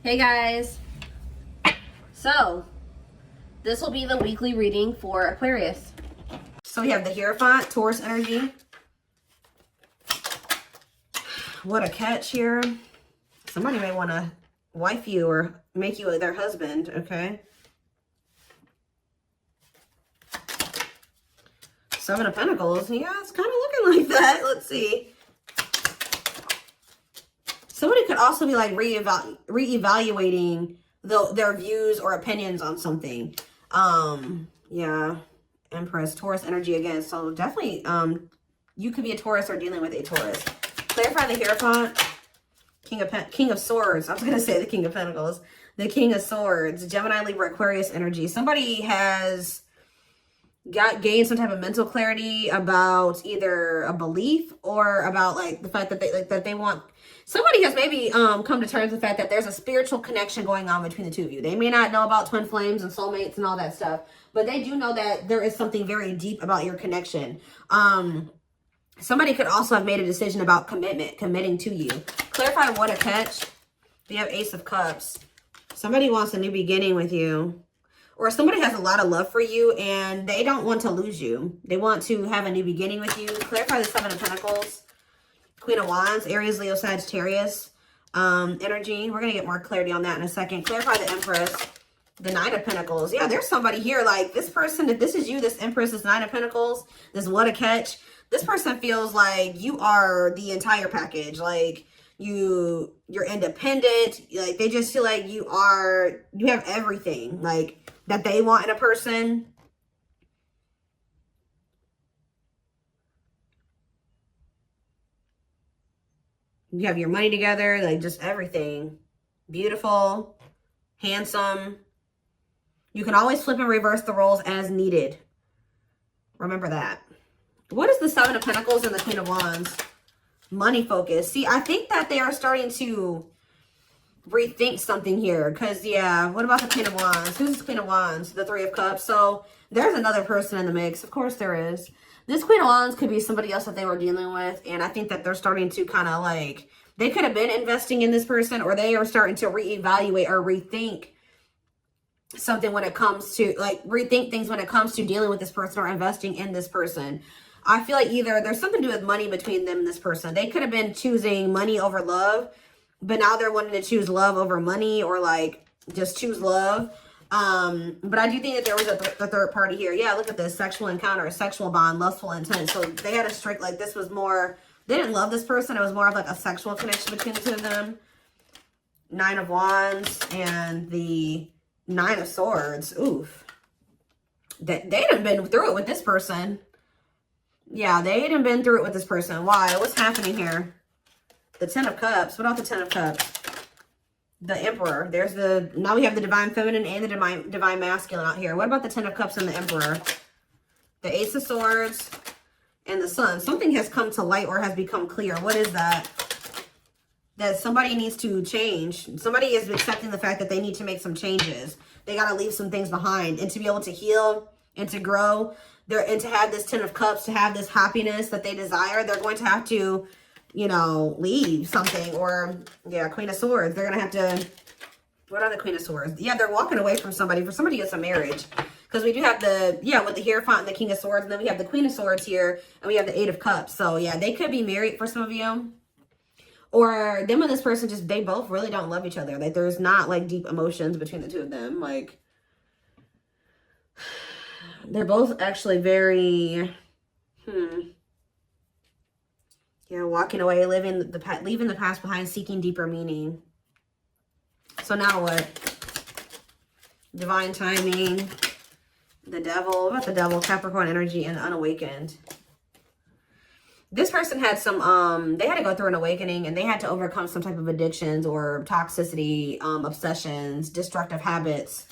Hey guys, so this will be the weekly reading for Aquarius. So we have the Hierophant, Taurus energy. What a catch here. Somebody may want to wife you or make you their husband, okay? Seven of Pentacles. Yeah, it's kind of looking like that. Let's see. Somebody could also be like reevaluating their views or opinions on something. Yeah. Empress, Taurus energy again. So definitely, you could be a Taurus or dealing with a Taurus. Clarify the Hierophant. King of Swords. I was going to say the King of Pentacles. The King of Swords. Gemini, Libra, Aquarius energy. Somebody has gained some type of mental clarity about either a belief or about like the fact that they want. Somebody has maybe come to terms with the fact that there's a spiritual connection going on between the two of you. They may not know about twin flames and soulmates and all that stuff, but they do know that there is something very deep about your connection. Somebody could also have made a decision about committing to you. Clarify what a catch. We have Ace of Cups. Somebody wants a new beginning with you. Or somebody has a lot of love for you and they don't want to lose you. They want to have a new beginning with you. Clarify the Seven of Pentacles. Queen of Wands, Aries, Leo, Sagittarius energy. We're going to get more clarity on that in a second. Clarify the Empress. The Nine of Pentacles. Yeah, there's somebody here like this person. If this is you, this Empress, this Nine of Pentacles, this what a catch. This person feels like you are the entire package. Like you're independent. Like they just feel like you have everything like that they want in a person. You have your money together, like just everything. Beautiful, handsome. You can always flip and reverse the roles as needed. Remember that. What is the Seven of Pentacles and the Queen of Wands? Money focus. See, I think that they are starting to rethink something here. Because, yeah, what about the Queen of Wands? Who's the Queen of Wands? The Three of Cups. So, there's another person in the mix. Of course there is. This Queen of Wands could be somebody else that they were dealing with. And I think that they're starting to kind of like, they could have been investing in this person, or they are starting to reevaluate or rethink something when it comes to, like, rethink things when it comes to dealing with this person or investing in this person. I feel like either there's something to do with money between them and this person. They could have been choosing money over love, but now they're wanting to choose love over money, or like just choose love. But I do think that there was a third party here. Yeah, look at this. Sexual encounter, sexual bond, lustful intent. So they had a strict, like this was more, they didn't love this person. It was more of like a sexual connection between the two of them. Nine of Wands and the Nine of Swords. Oof. They done been through it with this person. Yeah, they hadn't been through it with this person. Why? What's happening here? The Ten of Cups. What about the Ten of Cups? The Emperor. Now we have the Divine Feminine and the Divine Masculine out here. What about the Ten of Cups and the Emperor? The Ace of Swords and the Sun. Something has come to light or has become clear. What is that? That somebody needs to change. Somebody is accepting the fact that they need to make some changes. They got to leave some things behind. And to be able to heal and to grow, and to have this Ten of Cups, to have this happiness that they desire, they're going to have to, you know, leave something. Or, yeah, Queen of Swords. They're going to have to, what are the Queen of Swords? Yeah, they're walking away from somebody. For somebody, it's a marriage. Because we do have the, yeah, with the Hierophant and the King of Swords. And then we have the Queen of Swords here. And we have the Eight of Cups. So, yeah, they could be married for some of you. Or them and this person just, they both really don't love each other. Like, there's not, like, deep emotions between the two of them. Like, they're both actually very, yeah, walking away, leaving the past behind, seeking deeper meaning. So now what? Divine timing, the Devil. What about the Devil? Capricorn energy and unawakened. This person had some, they had to go through an awakening and they had to overcome some type of addictions or toxicity, obsessions, destructive habits.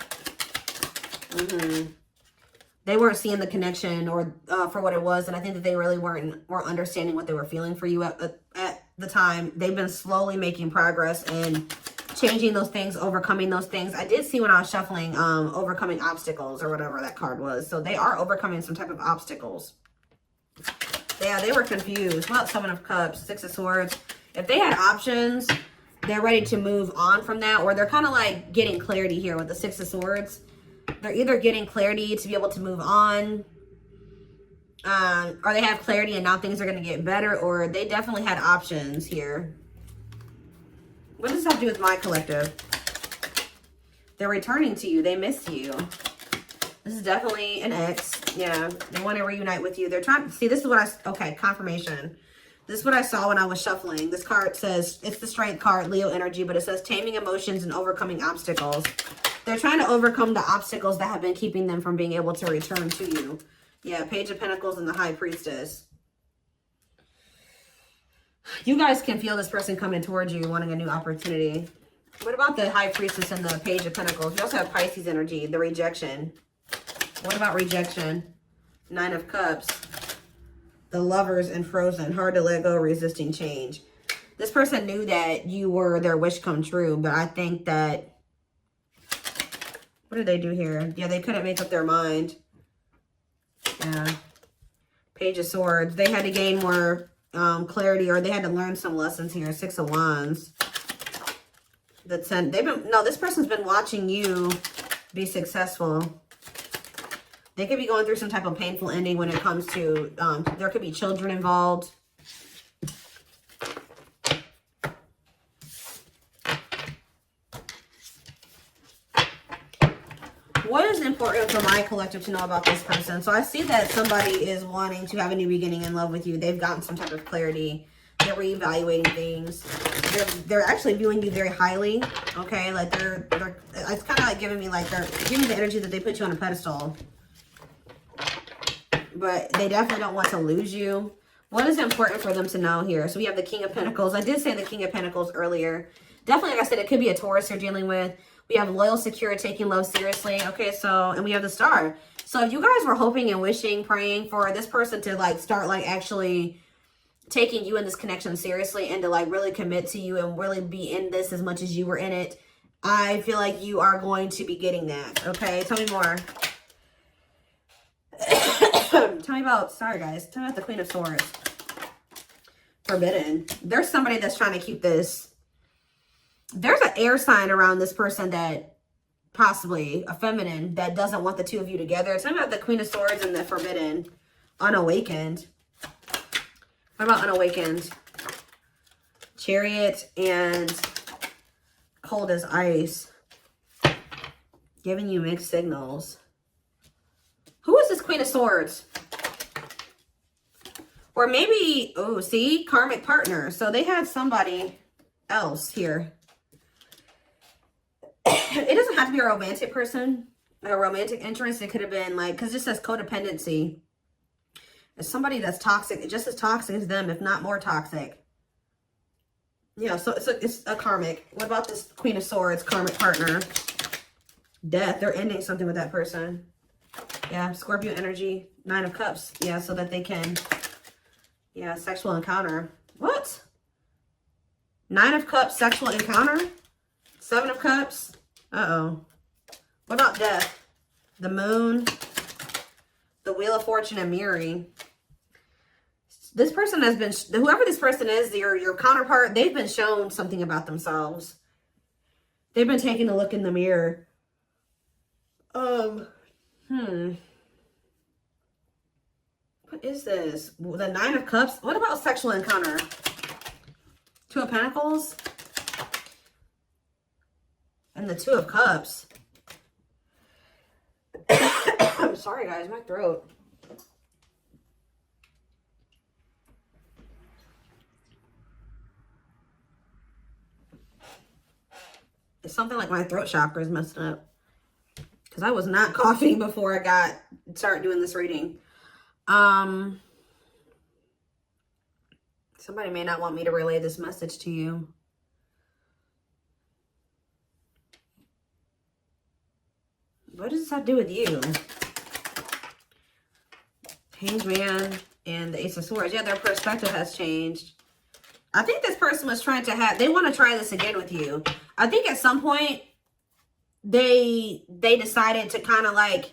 They weren't seeing the connection or for what it was. And I think that they really weren't understanding what they were feeling for you at the time. They've been slowly making progress and changing those things, overcoming those things. I did see when I was shuffling, overcoming obstacles or whatever that card was. So they are overcoming some type of obstacles. Yeah, they were confused. Well, Seven of Cups, Six of Swords. If they had options they're ready to move on from that, or they're kind of like getting clarity here with the Six of Swords. They're either getting clarity to be able to move on, or they have clarity and now things are going to get better, or they definitely had options here. What does this have to do with my collective? They're returning to you. They miss you. This is definitely an ex. Yeah, they want to reunite with you. They're trying to see. This is what I, okay, confirmation. This is what I saw when I was shuffling. This card says, it's the Strength card, Leo energy, but it says taming emotions and overcoming obstacles. They're trying to overcome the obstacles that have been keeping them from being able to return to you. Yeah, Page of Pentacles and the High Priestess. You guys can feel this person coming towards you, wanting a new opportunity. What about the High Priestess and the Page of Pentacles? You also have Pisces energy, the rejection. What about rejection? Nine of Cups. The Lovers and Frozen. Hard to let go, resisting change. This person knew that you were their wish come true, but I think that... What did they do here? Yeah, they couldn't make up their mind. Yeah. Page of Swords. They had to gain more clarity, or they had to learn some lessons here. Six of Wands. The 10. This person's been watching you be successful. They could be going through some type of painful ending when it comes to, there could be children involved. What is important for my collective to know about this person? So I see that somebody is wanting to have a new beginning in love with you. They've gotten some type of clarity. They're reevaluating things. They're actually viewing you very highly. Okay, like it's kind of like giving me like they're giving me the energy that they put you on a pedestal. But they definitely don't want to lose you. What is important for them to know here? So we have the King of Pentacles. I did say the King of Pentacles earlier. Definitely, like I said, it could be a Taurus you're dealing with. We have loyal, secure, taking love seriously. Okay, so, and we have the Star. So if you guys were hoping and wishing, praying for this person to like start like actually taking you in this connection seriously and to like really commit to you and really be in this as much as you were in it, I feel like you are going to be getting that. Okay, tell me more. Tell me about, sorry guys, tell me about the Queen of Swords. Forbidden. There's somebody that's trying to keep this. There's an air sign around this person that possibly a feminine that doesn't want the two of you together. Tell me about the Queen of Swords and the Forbidden. Unawakened. What about unawakened? Chariot and cold as ice. Giving you mixed signals. Who is this Queen of Swords? Or maybe, oh, see? Karmic partner. So they had somebody else here. It doesn't have to be a romantic person. A romantic interest. It could have been like, because it says codependency. It's somebody that's toxic. Just as toxic as them, if not more toxic. Yeah, so it's a karmic. What about this Queen of Swords, karmic partner? Death. They're ending something with that person. Yeah, Scorpio energy, Nine of Cups. Yeah, so that they can, yeah, sexual encounter. What? Nine of Cups, sexual encounter? Seven of Cups. Uh-oh. What about death? The Moon, the Wheel of Fortune, and mirroring. This person has been, whoever this person is, your counterpart, they've been shown something about themselves. They've been taking a look in the mirror. What is this? The Nine of Cups. What about sexual encounter? Two of Pentacles. And the Two of Cups. I'm sorry, guys. My throat. It's something like my throat chakra is messed up. Because I was not coughing before I started doing this reading. Somebody may not want me to relay this message to you. What does this have to do with you? Hanged Man and the Ace of Swords. Yeah, their perspective has changed. I think this person was trying to they want to try this again with you. I think at some point they decided to kind of like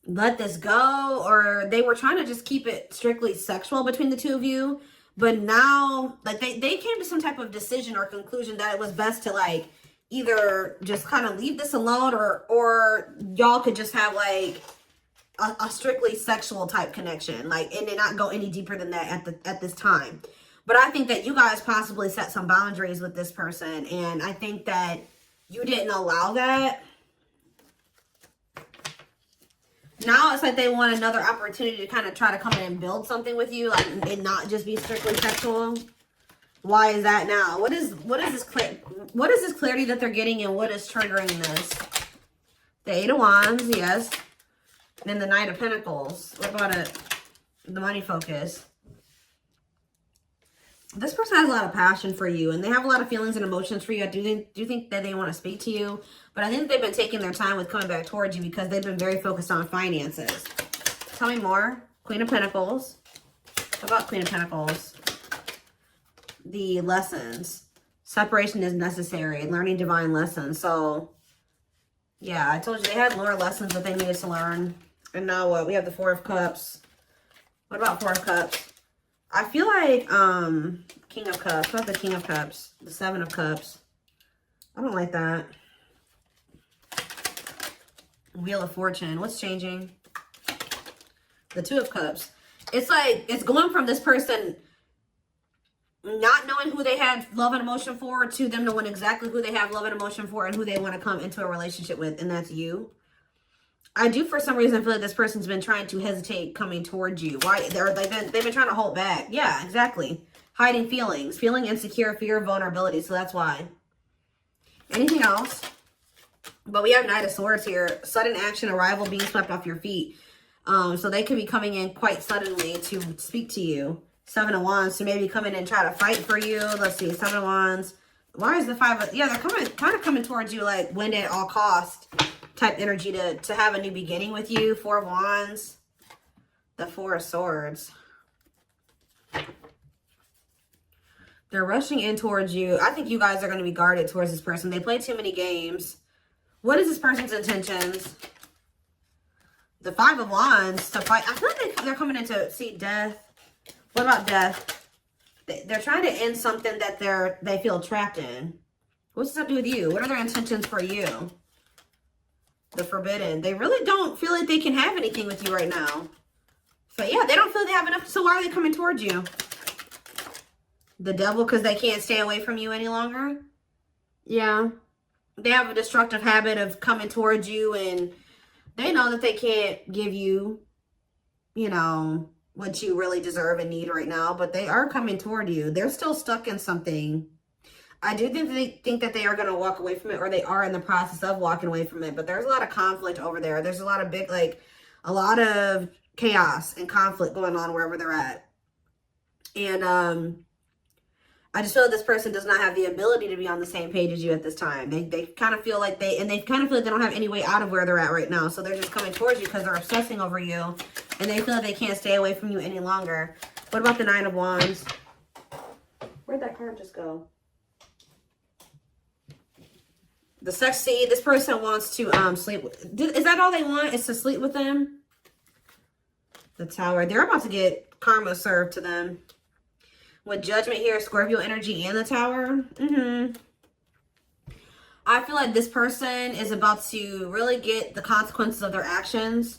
let this go, or they were trying to just keep it strictly sexual between the two of you. But now, like, they came to some type of decision or conclusion that it was best to, like, either just kind of leave this alone, or y'all could just have, like, a strictly sexual type connection, like, and then not go any deeper than that at this time. But I think that you guys possibly set some boundaries with this person, and I think that you didn't allow that. Now it's like they want another opportunity to kind of try to come in and build something with you, like, and not just be strictly sexual. Why is that now? What is this clarity that they're getting, and what is triggering this? The Eight of Wands, yes. And then the Knight of Pentacles. What about it? The money focus. This person has a lot of passion for you, and they have a lot of feelings and emotions for you. I do think that they want to speak to you, but I think they've been taking their time with coming back towards you because they've been very focused on finances. Tell me more. Queen of Pentacles. What about Queen of Pentacles? The lessons. Separation is necessary. Learning divine lessons. So, yeah, I told you they had more lessons that they needed to learn. And now what? We have the Four of Cups. What about Four of Cups? I feel like, King of Cups. What about the King of Cups? The Seven of Cups. I don't like that. Wheel of Fortune. What's changing? The Two of Cups. It's like, it's going from this person not knowing who they had love and emotion for to them knowing exactly who they have love and emotion for and who they want to come into a relationship with, and that's you. I do, for some reason, feel like this person's been trying to hesitate coming towards you. Why? They've been trying to hold back. Yeah, exactly. Hiding feelings. Feeling insecure, fear of vulnerability. So that's why. Anything else? But we have Knight of Swords here. Sudden action, arrival, being swept off your feet. So they could be coming in quite suddenly to speak to you. Seven of Wands to maybe come in and try to fight for you. Let's see. Seven of Wands. Why is the Five of... Yeah, they're kind of coming towards you like win at all cost type energy to have a new beginning with you. Four of Wands. The Four of Swords. They're rushing in towards you. I think you guys are going to be guarded towards this person. They play too many games. What is this person's intentions? The Five of Wands to fight. I feel like they're coming in to see death. What about death? They're trying to end something that they feel trapped in. What's this have to do with you? What are their intentions for you? The Forbidden. They really don't feel like they can have anything with you right now. So yeah, they don't feel they have enough. So why are they coming towards you? The Devil, because they can't stay away from you any longer. Yeah. They have a destructive habit of coming towards you, and they know that they can't give you, you know, what you really deserve and need right now, but they are coming toward you. They're still stuck in something. I do think that they are going to walk away from it, or they are in the process of walking away from it, but there's a lot of conflict over there. There's a lot of a lot of chaos and conflict going on wherever they're at. And I just feel like this person does not have the ability to be on the same page as you at this time. They kind of feel like they kind of feel like they don't have any way out of where they're at right now. So they're just coming towards you because they're obsessing over you, and they feel like they can't stay away from you any longer. What about the Nine of Wands? Where'd that card just go? The sex. See, this person wants to sleep. Is that all they want? Is to sleep with them? The Tower. They're about to get karma served to them. With Judgment here, Scorpio energy and the Tower. I feel like this person is about to really get the consequences of their actions.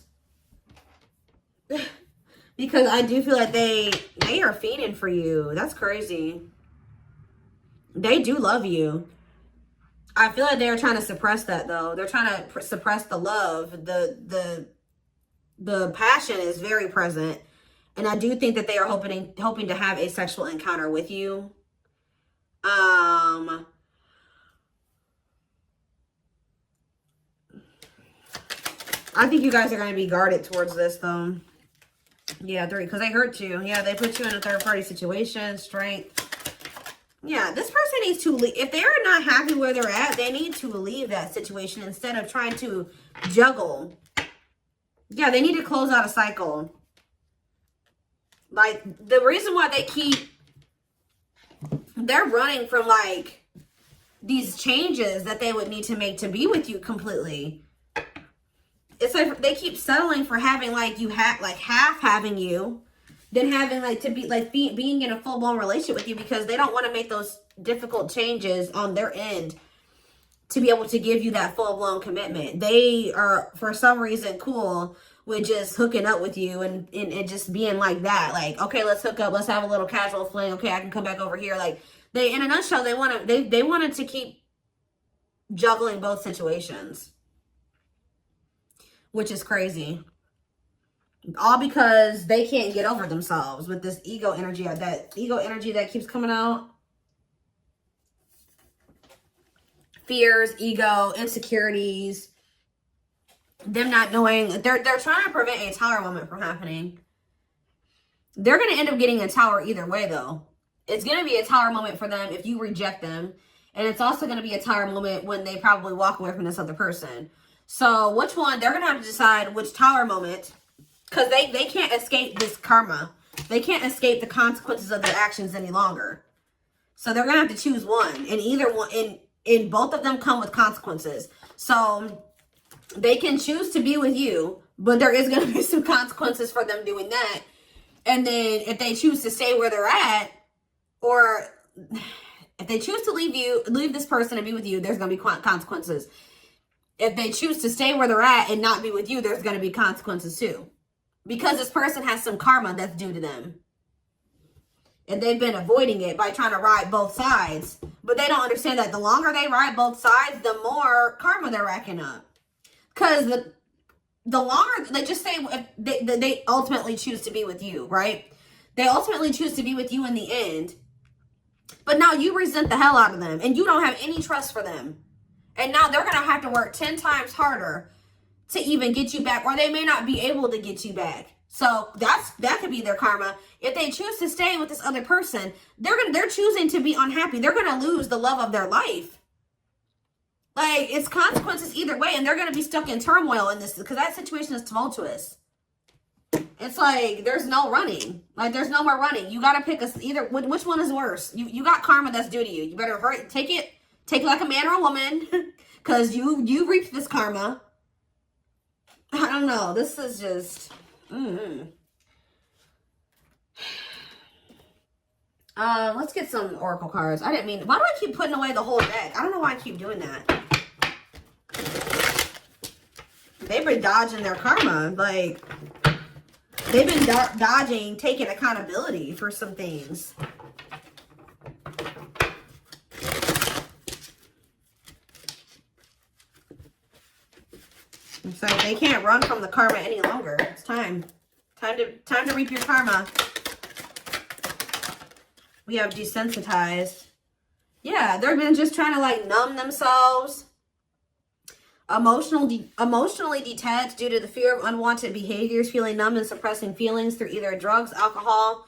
Because I do feel like they are fiending for you. That's crazy. They do love you. I feel like they're trying to suppress that, though. They're trying to suppress the love. The passion is very present. And I do think that they are hoping to have a sexual encounter with you. I think you guys are going to be guarded towards this, though. Yeah, because they hurt you. Yeah, they put you in a third-party situation. Strength. Yeah, this person needs to leave. If they're not happy where they're at, they need to leave that situation instead of trying to juggle. Yeah, they need to close out a cycle. Like, the reason why they're running from, like, these changes that they would need to make to be with you completely. It's like they keep settling for having, like, half having you. than having like to be like being in a full-blown relationship with you, because they don't want to make those difficult changes on their end to be able to give you that full-blown commitment. They are, for some reason, cool with just hooking up with you and just being like that. Like, okay, let's hook up. Let's have a little casual fling. Okay, I can come back over here. Like, they, in a nutshell, they wanted to keep juggling both situations, which is crazy. All because they can't get over themselves with this ego energy, that keeps coming out. Fears, ego, insecurities, them not knowing. They're trying to prevent a tower moment from happening. They're going to end up getting a tower either way, though. It's going to be a tower moment for them if you reject them. And it's also going to be a tower moment when they probably walk away from this other person. So which one? They're going to have to decide which tower moment. Because they can't escape this karma. They can't escape the consequences of their actions any longer. So they're going to have to choose one. And either one... And both of them come with consequences. So they can choose to be with you, but there is going to be some consequences for them doing that. And then if they choose to stay where they're at, or if they choose to leave this person and be with you, there's going to be consequences. If they choose to stay where they're at and not be with you, there's going to be consequences too. Because this person has some karma that's due to them. And they've been avoiding it by trying to ride both sides. But they don't understand that the longer they ride both sides, the more karma they're racking up. Because the longer, they just say, if they ultimately choose to be with you, right? They ultimately choose to be with you in the end. But now you resent the hell out of them. And you don't have any trust for them. And now they're going to have to work 10 times harder to even get you back. Or they may not be able to get you back. So that could be their karma. If they choose to stay with this other person, they're choosing to be unhappy. They're going to lose the love of their life. Like, it's consequences either way, and they're going to be stuck in turmoil in this, because that situation is tumultuous. It's like there's no running. Like, there's no more running. You got to pick either. Which one is worse? You got karma that's due to you. You better hurry, take it like a man or a woman, because you reaped this karma. I don't know. This is just. Let's get some oracle cards. I didn't mean. Why do I keep putting away the whole deck? I don't know why I keep doing that. They've been dodging their karma. Like, they've been dodging taking accountability for some things. It's like they can't run from the karma any longer. It's time. Time to reap your karma. We have desensitized. Yeah, they've been just trying to like numb themselves. Emotionally detached due to the fear of unwanted behaviors, feeling numb and suppressing feelings through either drugs, alcohol,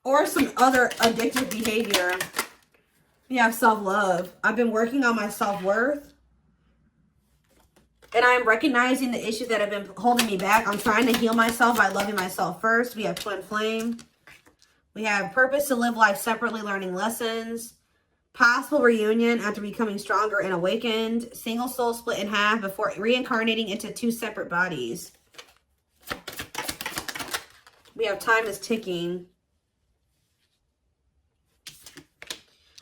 or some other addictive behavior. We have self-love. I've been working on my self-worth. And I'm recognizing the issues that have been holding me back. I'm trying to heal myself by loving myself first. We have twin flame. We have purpose to live life separately, learning lessons. Possible reunion after becoming stronger and awakened. Single soul split in half before reincarnating into two separate bodies. We have time is ticking.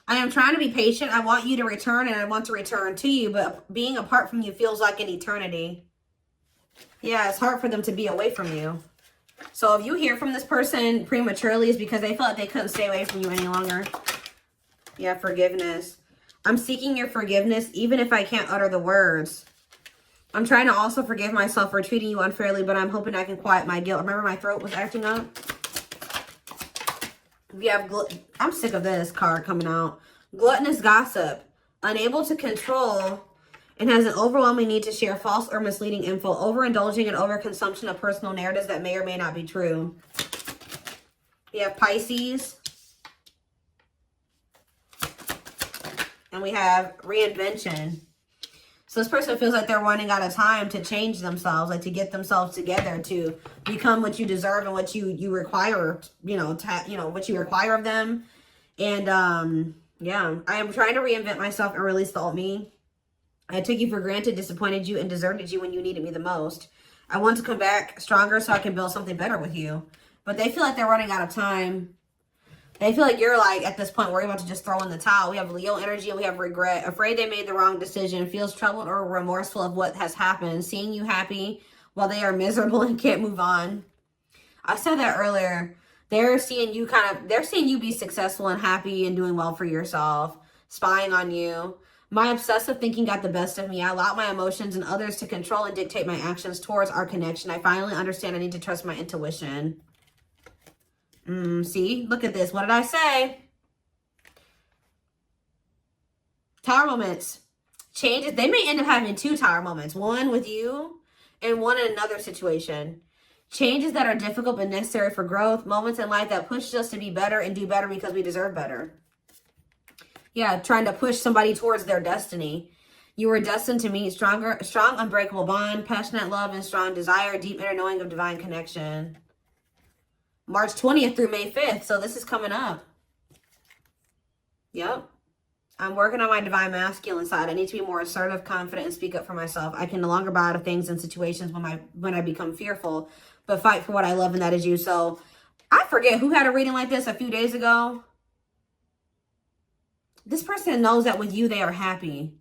I am trying to be patient. I want you to return and I want to return to you. But being apart from you feels like an eternity. Yeah, it's hard for them to be away from you. So if you hear from this person prematurely, it's because they felt like they couldn't stay away from you any longer. Yeah, forgiveness. I'm seeking your forgiveness even if I can't utter the words. I'm trying to also forgive myself for treating you unfairly, but I'm hoping I can quiet my guilt. Remember my throat was acting up? We have, I'm sick of this card coming out. Gluttonous gossip. Unable to control and has an overwhelming need to share false or misleading info. Overindulging and overconsumption of personal narratives that may or may not be true. We have Pisces. And we have reinvention. So this person feels like they're running out of time to change themselves, like to get themselves together, to become what you deserve and what you require, what you require of them. And yeah, I am trying to reinvent myself and release the old me. I took you for granted, disappointed you, and deserted you when you needed me the most. I want to come back stronger so I can build something better with you. But they feel like they're running out of time. They feel like you're like, at this point, we're about to just throw in the towel. We have Leo energy and we have regret. Afraid they made the wrong decision. Feels troubled or remorseful of what has happened. Seeing you happy while they are miserable and can't move on. I said that earlier. They're seeing you they're seeing you be successful and happy and doing well for yourself. Spying on you. My obsessive thinking got the best of me. I allowed my emotions and others to control and dictate my actions towards our connection. I finally understand I need to trust my intuition. See? Look at this. What did I say? Tower moments. Changes. They may end up having 2 tower moments. One with you and one in another situation. Changes that are difficult but necessary for growth. Moments in life that push us to be better and do better because we deserve better. Yeah, trying to push somebody towards their destiny. You were destined to meet strong, unbreakable bond, passionate love, and strong desire, deep inner knowing of divine connection. March 20th through May 5th. So this is coming up. Yep. I'm working on my divine masculine side. I need to be more assertive, confident, and speak up for myself. I can no longer bow out of things and situations when I become fearful, but fight for what I love, and that is you. So I forget who had a reading like this a few days ago. This person knows that with you, they are happy.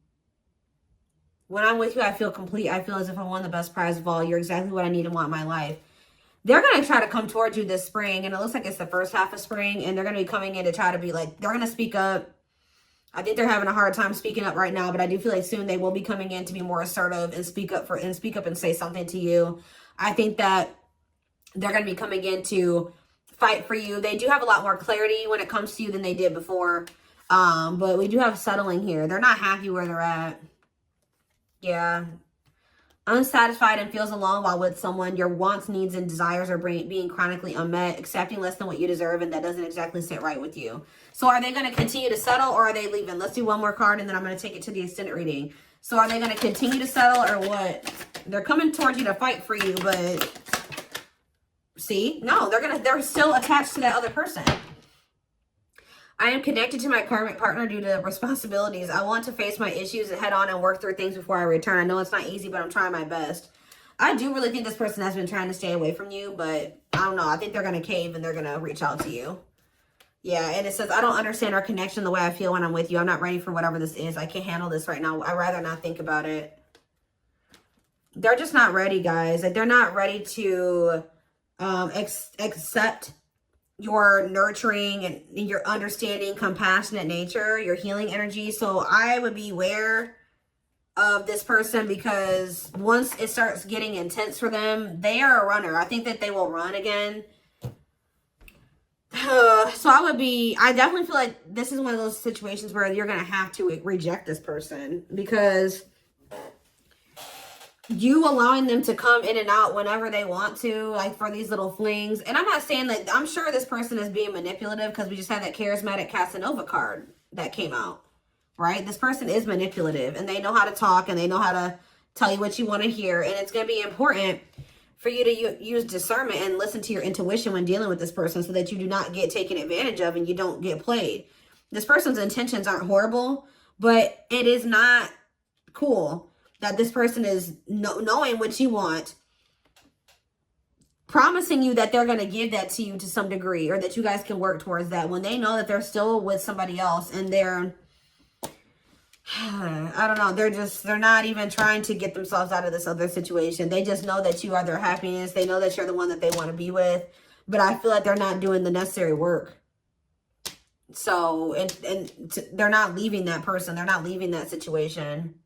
When I'm with you, I feel complete. I feel as if I won the best prize of all. You're exactly what I need and want in my life. They're going to try to come towards you this spring, and it looks like it's the first half of spring, and they're going to be coming in to try to be like, they're going to speak up. I think they're having a hard time speaking up right now, but I do feel like soon they will be coming in to be more assertive and speak up and say something to you. I think that they're going to be coming in to fight for you. They do have a lot more clarity when it comes to you than they did before. But we do have settling here. They're not happy where they're at. Yeah. Unsatisfied and feels alone while with someone. Your wants, needs, and desires are being chronically unmet. Accepting less than what you deserve, and that doesn't exactly sit right with you. So are they going to continue to settle, or are they leaving? Let's do one more card, and then I'm going to take it to the extended reading. So are they going to continue to settle, or what? They're coming towards you to fight for you, but see? No, they're still attached to that other person. I am connected to my karmic partner due to responsibilities. I want to face my issues head on and work through things before I return. I know it's not easy, but I'm trying my best. I do really think this person has been trying to stay away from you, but I don't know. I think they're going to cave and they're going to reach out to you. Yeah, and it says, I don't understand our connection the way I feel when I'm with you. I'm not ready for whatever this is. I can't handle this right now. I'd rather not think about it. They're just not ready, guys. Like, they're not ready to accept your nurturing and your understanding, compassionate nature, your healing energy. So I would be aware of this person, because once it starts getting intense for them, they are a runner. I think that they will run again. So I definitely feel like this is one of those situations where you're going to have to reject this person, because you allowing them to come in and out whenever they want to, like for these little flings. And I'm not saying that, I'm sure this person is being manipulative, because we just had that charismatic Casanova card that came out, right? This person is manipulative, and they know how to talk, and they know how to tell you what you want to hear. And it's going to be important for you to use discernment and listen to your intuition when dealing with this person, so that you do not get taken advantage of and you don't get played. This person's intentions aren't horrible, but it is not cool that this person is knowing what you want, promising you that they're going to give that to you to some degree, or that you guys can work towards that, when they know that they're still with somebody else, and they're, I don't know, they're not even trying to get themselves out of this other situation. They just know that you are their happiness. They know that you're the one that they want to be with, but I feel like they're not doing the necessary work. So, they're not leaving that person. They're not leaving that situation.